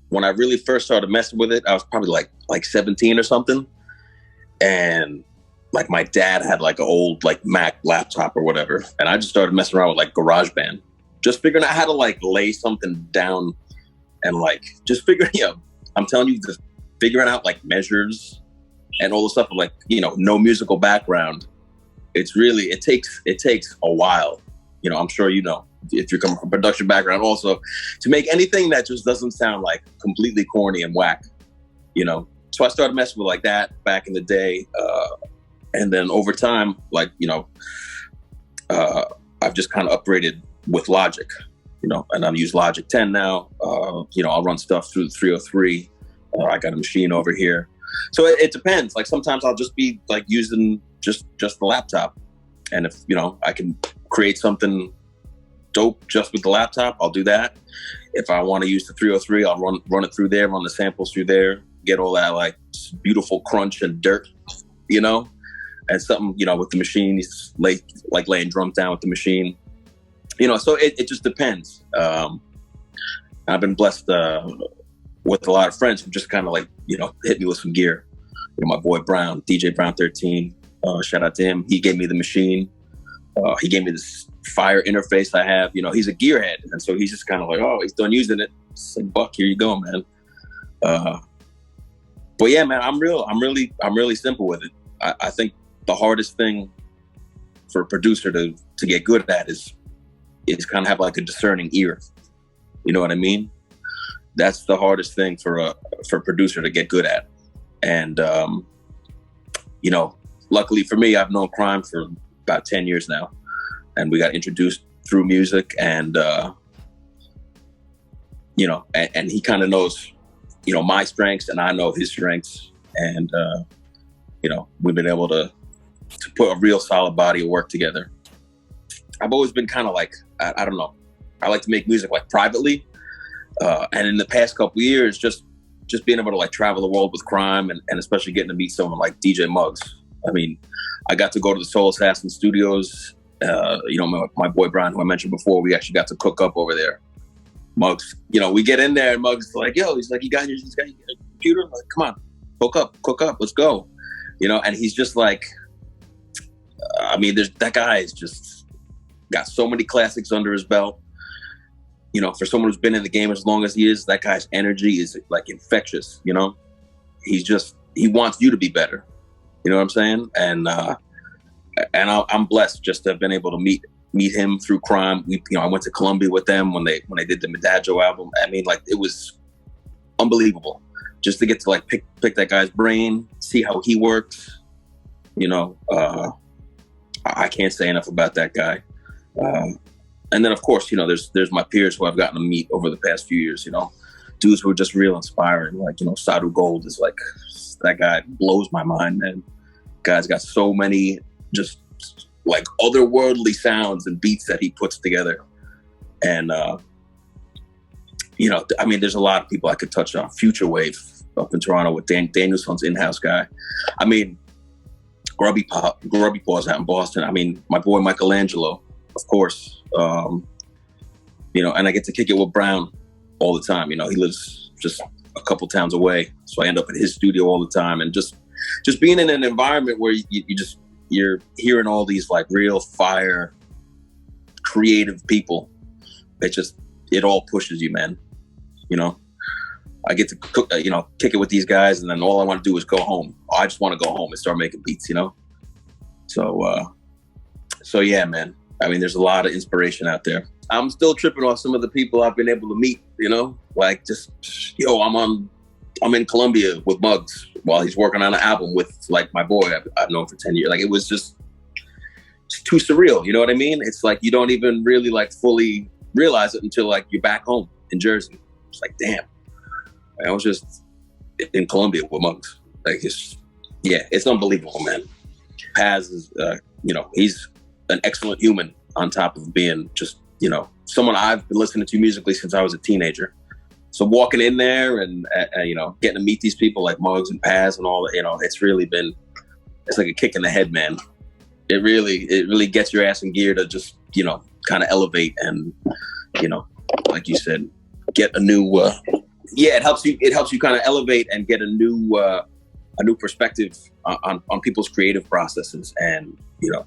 when I really first started messing with it, I was probably like 17 or something. And like my dad had like an old like Mac laptop or whatever. And I just started messing around with like GarageBand, just figuring out how to like lay something down and like just figuring, I'm telling you, just figuring out like measures and all the stuff of like, no musical background. It's really, it takes a while. I'm sure if you're coming from a production background also, to make anything that just doesn't sound like completely corny and whack, So I started messing with like that back in the day. And then over time, like, I've just kind of upgraded with Logic, and I use Logic 10 now. I'll run stuff through the 303. I got a machine over here. So it depends. Like sometimes I'll just be like using just the laptop. And if, I can create something dope just with the laptop, I'll do that. If I want to use the 303, I'll run it through there, run the samples through there, get all that like beautiful crunch and dirt, and something, with the machine, he's laying drums down with the machine, so it just depends. I've been blessed with a lot of friends who just kind of like, hit me with some gear. My boy Brown, DJ Brown 13, shout out to him. He gave me the machine. He gave me this fire interface I have. He's a gearhead, and so he's just kind of like, oh, he's done using it. It's like, Buck, here you go, man. But yeah, man, I'm really simple with it. I think the hardest thing for a producer to get good at is kind of have like a discerning ear. You know what I mean? That's the hardest thing for a producer to get good at. And luckily for me, I've known Crime for about 10 years now, and we got introduced through music, and and he kind of knows my strengths, and I know his strengths, and we've been able to put a real solid body of work together. I've always been kind of like, I don't know, I like to make music like privately, and in the past couple of years, just being able to like travel the world with Crime, and especially getting to meet someone like DJ Muggs. I mean, I got to go to the Soul Assassin Studios. My boy Brian, who I mentioned before, we actually got to cook up over there. Muggs, we get in there, and Muggs is like, he's like, you got your computer? I'm like, come on, cook up, let's go. And he's just like, that guy is just got so many classics under his belt. For someone who's been in the game as long as he is, that guy's energy is like infectious. He wants you to be better. You know what I'm saying? And I'm blessed just to have been able to meet him through Crime. I went to Columbia with them when they did the Medagio album. It was unbelievable just to get to like pick that guy's brain, see how he works. I can't say enough about that guy. And then of course, there's my peers who I've gotten to meet over the past few years. Dudes who are just real inspiring. Like Sadhu Gold is like, that guy blows my mind, man. Guy's got so many just like otherworldly sounds and beats that he puts together. And, there's a lot of people I could touch on. Future Wave up in Toronto with Danielson's in-house guy. Grubby Paws out in Boston. My boy Michelangelo, of course. And I get to kick it with Brown all the time. He lives just a couple towns away. So I end up at his studio all the time. And just being in an environment where you're hearing all these like real fire, creative people. It all pushes you, man. I get to cook, kick it with these guys, and then all I want to do is go home. I just want to go home and start making beats, So yeah, man. There's a lot of inspiration out there. I'm still tripping off some of the people I've been able to meet, like just, I'm in Colombia with Muggs while he's working on an album with like my boy I've known for 10 years. Like it's too surreal. You know what I mean? It's like, you don't even really like fully realize it until like you're back home in Jersey. It's like, damn, I was just in Colombia with Muggs. Like it's unbelievable, man. Paz is, he's an excellent human on top of being just, someone I've been listening to musically since I was a teenager. So walking in there and getting to meet these people like Muggs and Paz and all that, it's like a kick in the head, man. It really gets your ass in gear to just, kind of elevate and, like you said, get a new yeah, it helps you kind of elevate and get a new perspective on people's creative processes. And, you know,